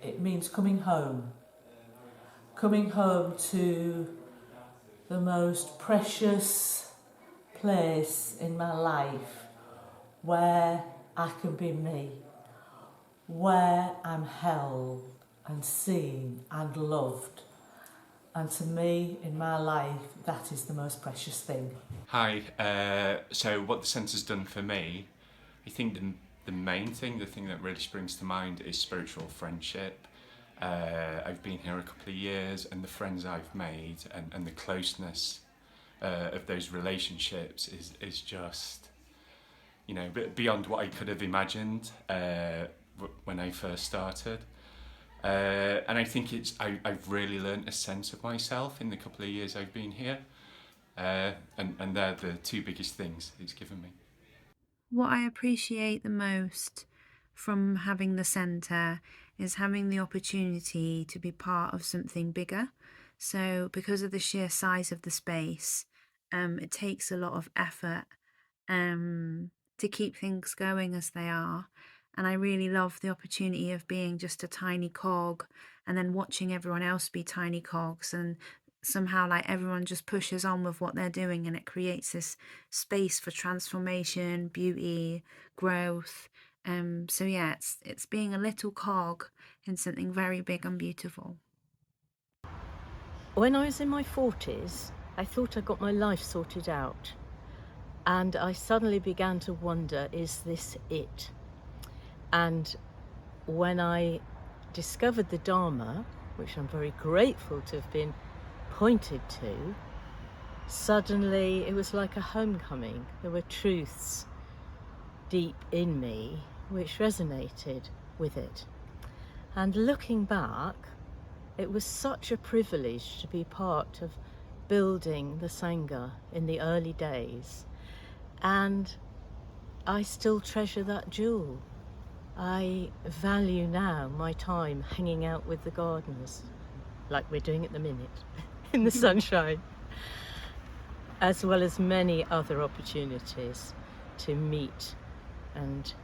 It means coming home. Coming home to the most precious place in my life where I can be me, where I'm held and seen and loved. And to me, in my life, that is the most precious thing. Hi, so what the centre's done for me, I think the main thing, the thing that really springs to mind is spiritual friendship. I've been here a couple of years, and the friends I've made and the closeness of those relationships is just, you know, beyond what I could have imagined when I first started. And I think I've really learnt a sense of myself in the couple of years I've been here. And they're the two biggest things it's given me. What I appreciate the most from having the centre is having the opportunity to be part of something bigger. So because of the sheer size of the space, it takes a lot of effort to keep things going as they are. And I really love the opportunity of being just a tiny cog and then watching everyone else be tiny cogs, and somehow like everyone just pushes on with what they're doing, and it creates this space for transformation, beauty, growth. So yeah, it's being a little cog in something very big and beautiful. When I was in my 40s, I thought I got my life sorted out. And I suddenly began to wonder, is this it? And when I discovered the Dharma, which I'm very grateful to have been pointed to, suddenly it was like a homecoming. There were truths deep in me which resonated with it. And looking back, it was such a privilege to be part of building the Sangha in the early days. And I still treasure that jewel. I value now my time hanging out with the gardeners, like we're doing at the minute, in the sunshine, as well as many other opportunities to meet and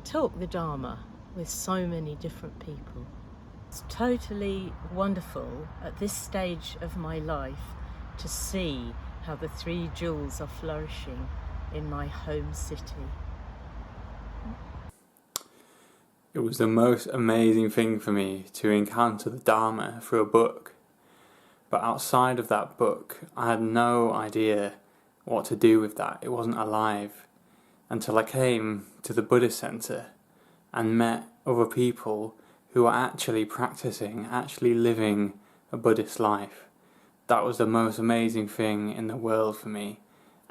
talk the Dharma with so many different people. It's totally wonderful at this stage of my life to see how the three jewels are flourishing in my home city. It was the most amazing thing for me to encounter the Dharma through a book. But outside of that book, I had no idea what to do with that. It wasn't alive until I came to the Buddhist Centre and met other people who are actually practicing, actually living a Buddhist life. That was the most amazing thing in the world for me,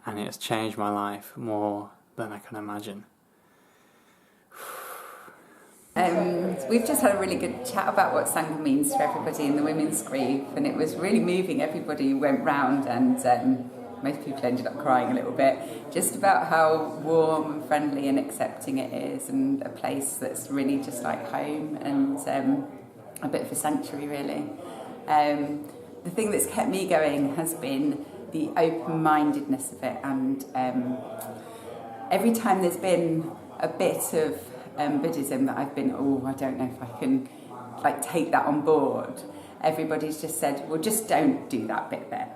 and it's changed my life more than I can imagine. We've just had a really good chat about what Sangha means to everybody in the women's group, and it was really moving. Everybody went round, and most people ended up crying a little bit, just about how warm and friendly and accepting it is, and a place that's really just like home, and a bit of a sanctuary really. The thing that's kept me going has been the open-mindedness of it, and every time there's been a bit of Buddhism that I've been, I don't know if I can take that on board, everybody's just said, well, just don't do that bit there.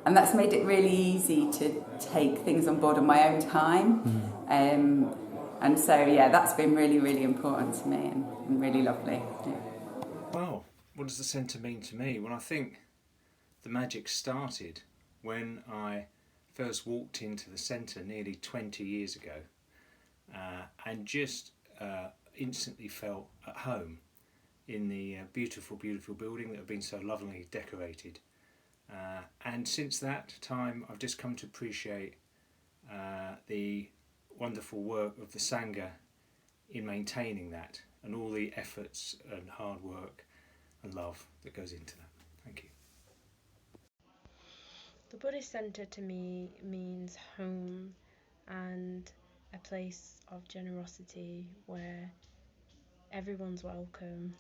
And that's made it really easy to take things on board on my own time. And so, yeah, that's been really, really important to me, and really lovely. Yeah. Well, what does the centre mean to me? Well, I think the magic started when I first walked into the centre nearly 20 years ago, and just instantly felt at home in the beautiful, beautiful building that had been so lovingly decorated. And since that time, I've just come to appreciate the wonderful work of the Sangha in maintaining that, and all the efforts and hard work and love that goes into that. Thank you. The Buddhist Centre to me means home, and a place of generosity where everyone's welcome,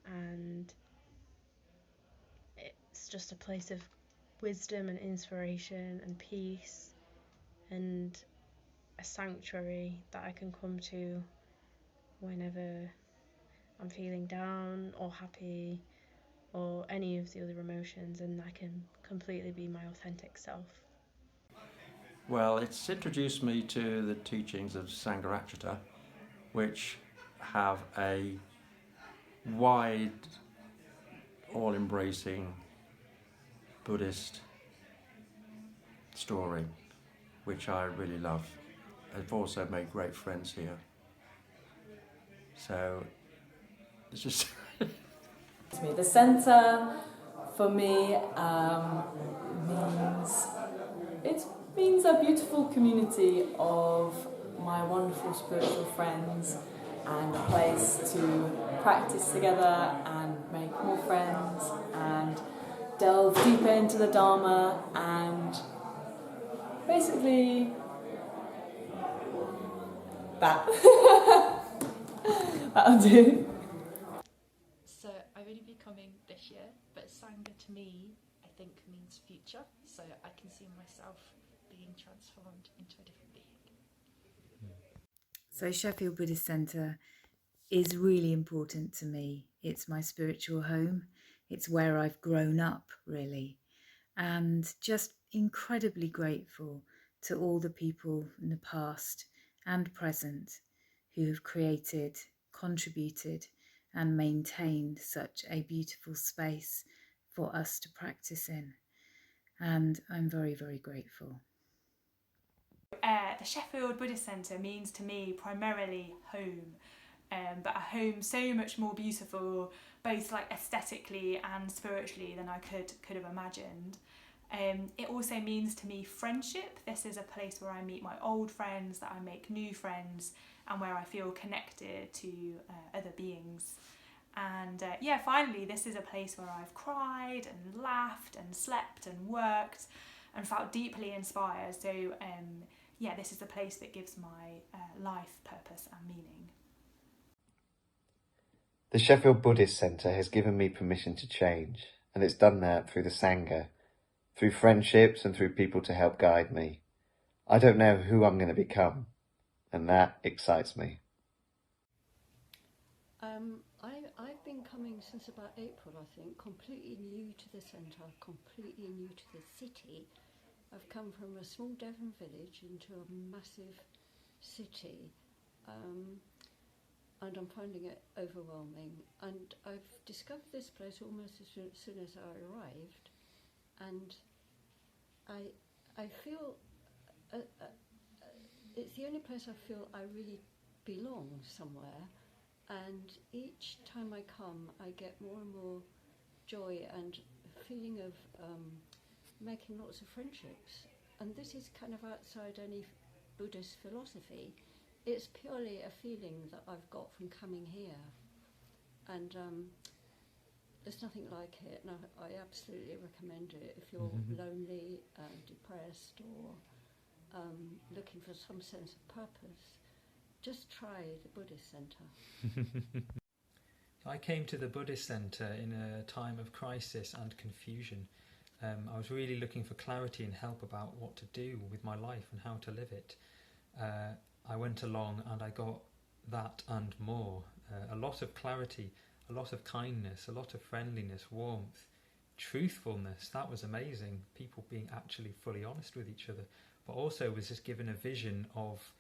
and it's just a place of wisdom and inspiration and peace, and a sanctuary that I can come to whenever feeling down or happy or any of the other emotions, and I can completely be my authentic self. Well, it's introduced me to the teachings of Sangharakshita, which have a wide, all-embracing Buddhist story, which I really love. I've also made great friends here. So it's just The centre for me means a beautiful community of my wonderful spiritual friends, and a place to practice together and make more friends and delve deeper into the Dharma, and basically that. That'll do. So I really be coming this year, but Sangha to me, I think, means future. So I can see myself being transformed into a different being. So Sheffield Buddhist Centre is really important to me. It's my spiritual home. It's where I've grown up, really. And just incredibly grateful to all the people in the past and present who have created, contributed and maintained such a beautiful space for us to practice in. And I'm very, very grateful. The Sheffield Buddhist Centre means to me primarily home, but a home so much more beautiful, both like aesthetically and spiritually, than I could have imagined. It also means to me friendship. This is a place where I meet my old friends, that I make new friends, and where I feel connected to other beings. And finally, this is a place where I've cried and laughed and slept and worked and felt deeply inspired. So this is the place that gives my life purpose and meaning. The Sheffield Buddhist Centre has given me permission to change, and it's done that through the Sangha, through friendships and through people to help guide me. I don't know who I'm going to become, and that excites me. I've been coming since about April, I think, completely new to the centre, completely new to the city. I've come from a small Devon village into a massive city, and I'm finding it overwhelming. And I've discovered this place almost as soon as I arrived, and I feel it's the only place I feel I really belong somewhere. And each time I come, I get more and more joy and a feeling of making lots of friendships. And this is kind of outside any Buddhist philosophy. It's purely a feeling that I've got from coming here. And there's nothing like it. And I absolutely recommend it if you're lonely, depressed, or looking for some sense of purpose. Just try the Buddhist Centre. I came to the Buddhist Centre in a time of crisis and confusion. I was really looking for clarity and help about what to do with my life and how to live it. I went along and I got that and more. A lot of clarity, a lot of kindness, a lot of friendliness, warmth, truthfulness. That was amazing. People being actually fully honest with each other. But also was just given a vision of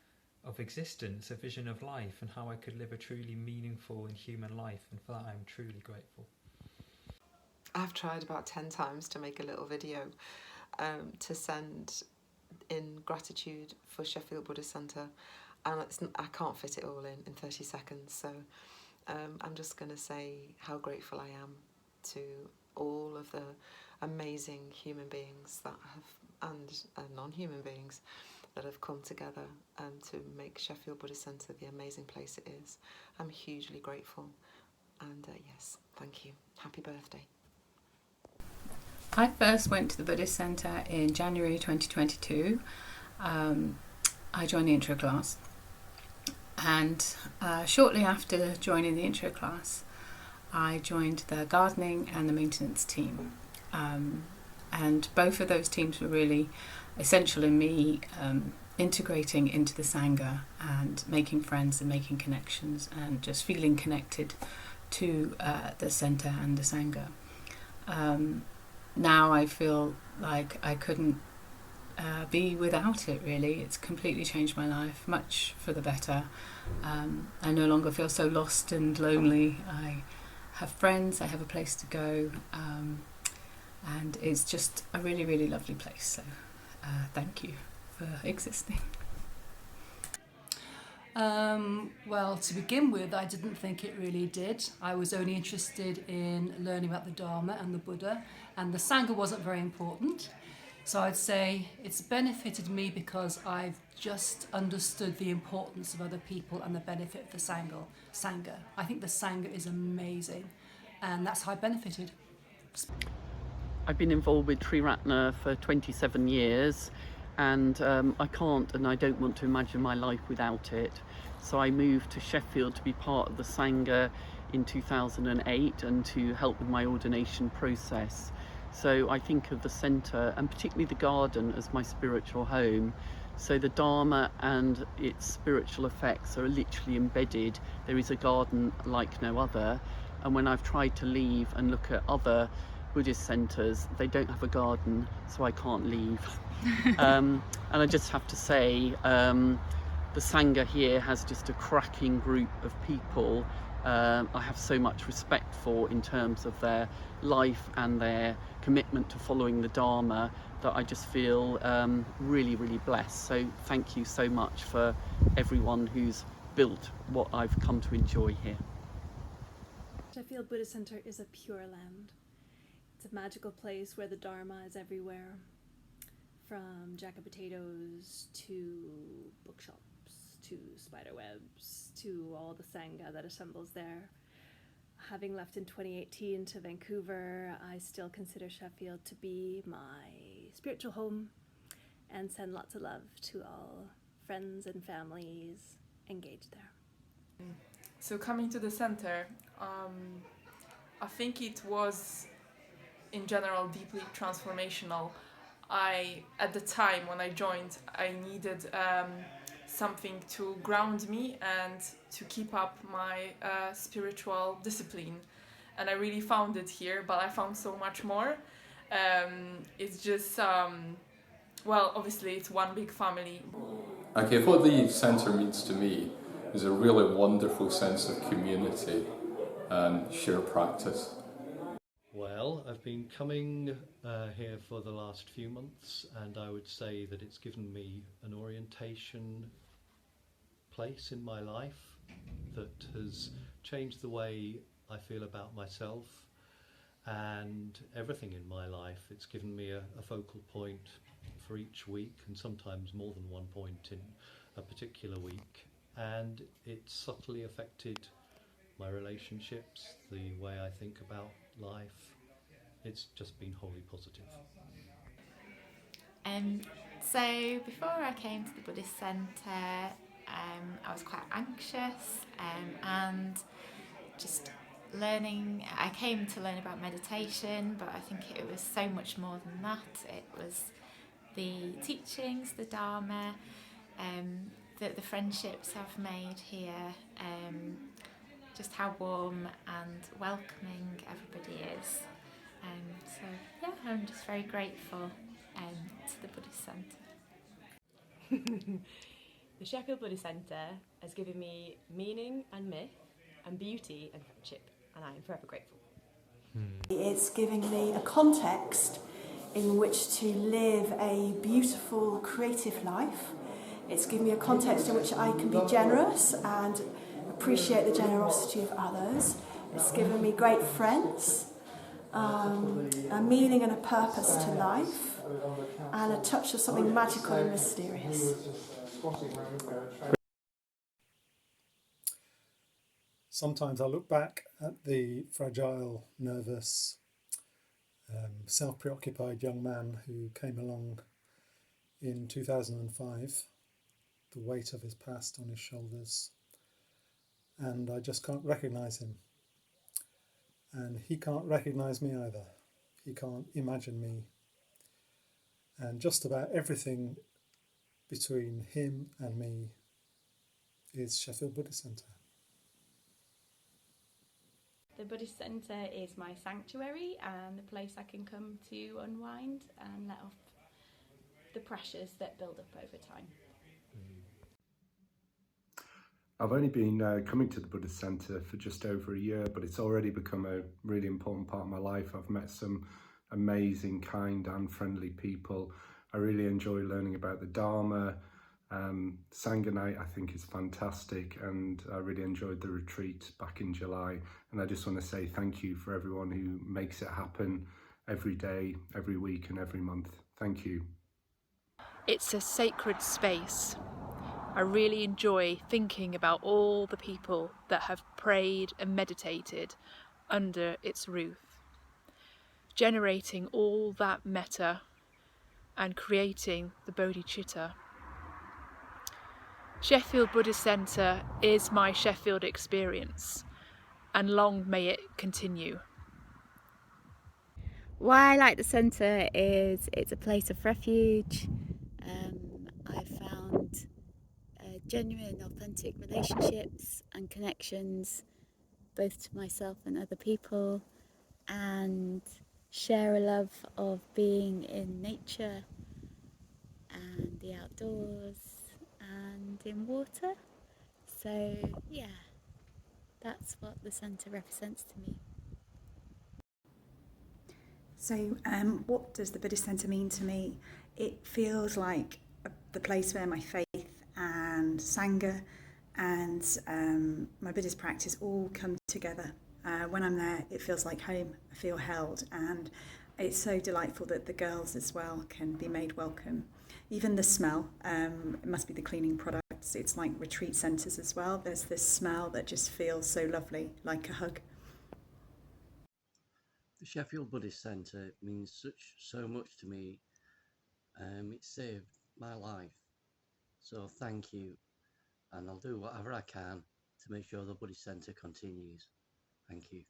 existence, a vision of life, and how I could live a truly meaningful and human life, and for that I'm truly grateful. I've tried about 10 times to make a little video to send in gratitude for Sheffield Buddhist Centre, and I can't fit it all in 30 seconds, so I'm just going to say how grateful I am to all of the amazing human beings that have, and non-human beings that have come together to make Sheffield Buddhist Centre the amazing place it is. I'm hugely grateful, and yes, thank you. Happy birthday. I first went to the Buddhist Centre in January 2022. I joined the intro class, and shortly after joining the intro class I joined the gardening and the maintenance team, and both of those teams were really essential in me integrating into the Sangha and making friends and making connections and just feeling connected to the centre and the Sangha. Now I feel like I couldn't be without it, really. It's completely changed my life, much for the better. I no longer feel so lost and lonely. I have friends, I have a place to go, and it's just a really, really lovely place. So thank you for existing. Well, to begin with, I didn't think it really did. I was only interested in learning about the Dharma and the Buddha, and the Sangha wasn't very important. So I'd say it's benefited me because I've just understood the importance of other people and the benefit of the Sangha. I think the Sangha is amazing, and that's how I benefited. I've been involved with Triratna for 27 years, and I can't and I don't want to imagine my life without it. So I moved to Sheffield to be part of the Sangha in 2008 and to help with my ordination process. So I think of the centre, and particularly the garden, as my spiritual home. So the Dharma and its spiritual effects are literally embedded. There is a garden like no other, and when I've tried to leave and look at other Buddhist centres, they don't have a garden, so I can't leave. And I just have to say, the Sangha here has just a cracking group of people I have so much respect for in terms of their life and their commitment to following the Dharma, that I just feel really, really blessed. So thank you so much for everyone who's built what I've come to enjoy here. Sheffield Buddhist Centre is a pure land. It's a magical place where the Dharma is everywhere, from jack of potatoes to bookshops to spiderwebs to all the Sangha that assembles there. Having left in 2018 to Vancouver, I still consider Sheffield to be my spiritual home, and send lots of love to all friends and families engaged there. So coming to the centre, I think it was in general deeply transformational. At the time when I joined, I needed something to ground me and to keep up my spiritual discipline, and I really found it here, but I found so much more. It's just well, obviously it's one big family. Okay, what the centre means to me is a really wonderful sense of community and shared practice. Well, I've been coming here for the last few months, and I would say that it's given me an orientation place in my life that has changed the way I feel about myself and everything in my life. It's given me a focal point for each week, and sometimes more than one point in a particular week, and it's subtly affected my relationships, the way I think about life. It's just been wholly positive. So before I came to the Buddhist Centre, I was quite anxious and just learning. I came to learn about meditation, but I think it was so much more than that. It was the teachings, the Dharma, the friendships I've made here, just how warm and welcoming everybody is. So yeah, I'm just very grateful to the Buddhist Centre. The Sheffield Buddhist Centre has given me meaning and myth and beauty and friendship, and I am forever grateful. It's giving me a context in which to live a beautiful, creative life. It's given me a context in which I can be generous and appreciate the generosity of others. It's given me great friends, a meaning and a purpose to life, and a touch of something magical and mysterious. Sometimes I look back at the fragile, nervous, self-preoccupied young man who came along in 2005, the weight of his past on his shoulders, and I just can't recognise him. And he can't recognise me either. He can't imagine me. And just about everything between him and me is Sheffield Buddhist Centre. The Buddhist Centre is my sanctuary and the place I can come to unwind and let off the pressures that build up over time. I've only been coming to the Buddhist Centre for just over a year, but it's already become a really important part of my life. I've met some amazing, kind and friendly people. I really enjoy learning about the Dharma. Sangha night I think is fantastic, and I really enjoyed the retreat back in July. And I just want to say thank you for everyone who makes it happen every day, every week and every month. Thank you. It's a sacred space. I really enjoy thinking about all the people that have prayed and meditated under its roof, generating all that metta and creating the bodhicitta. Sheffield Buddhist Centre is my Sheffield experience, and long may it continue. Why I like the centre is it's a place of refuge. I found genuine, authentic relationships and connections, both to myself and other people, and share a love of being in nature and the outdoors and in water. So yeah, that's what the centre represents to me. So what does the Buddhist Centre mean to me? It feels like the place where my faith and Sangha and my Buddhist practice all come together. When I'm there, it feels like home. I feel held, and it's so delightful that the girls as well can be made welcome. Even the smell, it must be the cleaning products. It's like retreat centres as well. There's this smell that just feels so lovely, like a hug. The Sheffield Buddhist Centre means so much to me. It saved my life. So thank you, and I'll do whatever I can to make sure the Buddhist Centre continues. Thank you.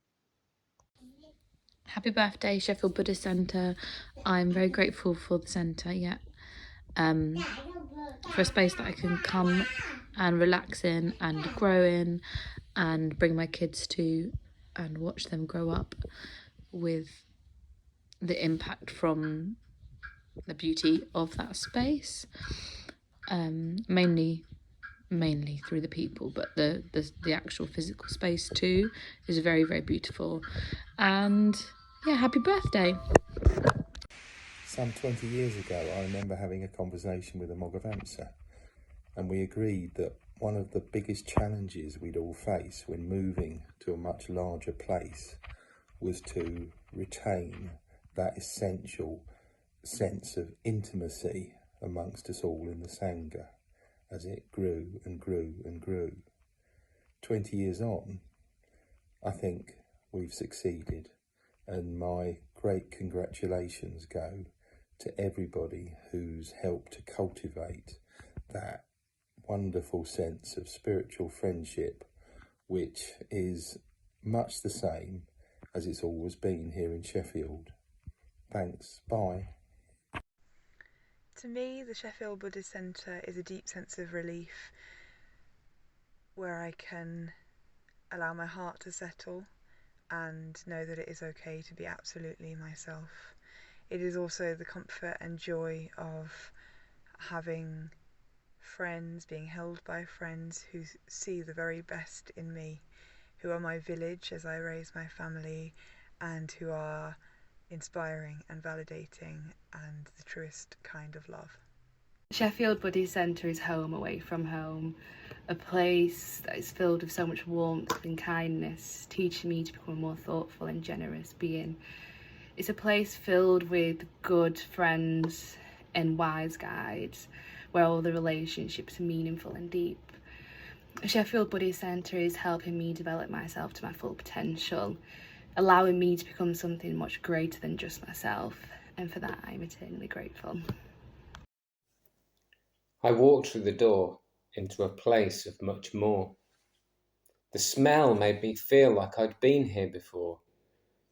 Happy birthday, Sheffield Buddhist Centre. I'm very grateful for the centre, for a space that I can come and relax in and grow in and bring my kids to and watch them grow up with the impact from the beauty of that space, mainly through the people, but the actual physical space too is very, very beautiful. And yeah, happy birthday. Some 20 years ago, I remember having a conversation with a Moggavamsa, and we agreed that one of the biggest challenges we'd all face when moving to a much larger place was to retain that essential sense of intimacy amongst us all in the Sangha as it grew and grew and grew. 20 years on, I think we've succeeded, and my great congratulations go to everybody who's helped to cultivate that wonderful sense of spiritual friendship, which is much the same as it's always been here in Sheffield. Thanks, bye. To me, the Sheffield Buddhist Centre is a deep sense of relief where I can allow my heart to settle and know that it is okay to be absolutely myself. It is also the comfort and joy of having friends, being held by friends who see the very best in me, who are my village as I raise my family, and who are inspiring and validating and the truest kind of love. Sheffield Buddhist Centre is home away from home, a place that is filled with so much warmth and kindness, teaching me to become a more thoughtful and generous being. It's a place filled with good friends and wise guides, where all the relationships are meaningful and deep. Sheffield Buddhist Centre is helping me develop myself to my full potential, allowing me to become something much greater than just myself, and for that I'm eternally grateful. I walked through the door into a place of much more. The smell made me feel like I'd been here before.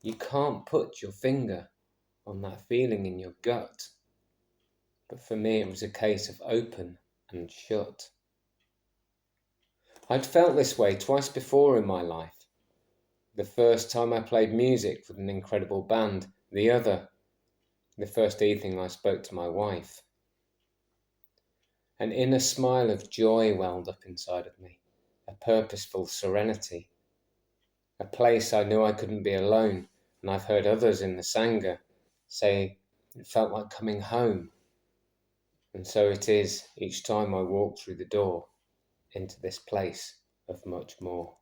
You can't put your finger on that feeling in your gut. But for me it was a case of open and shut. I'd felt this way twice before in my life. The first time I played music with an incredible band. The other, the first evening I spoke to my wife. An inner smile of joy welled up inside of me, a purposeful serenity. A place I knew I couldn't be alone, and I've heard others in the Sangha say it felt like coming home. And so it is each time I walk through the door into this place of much more.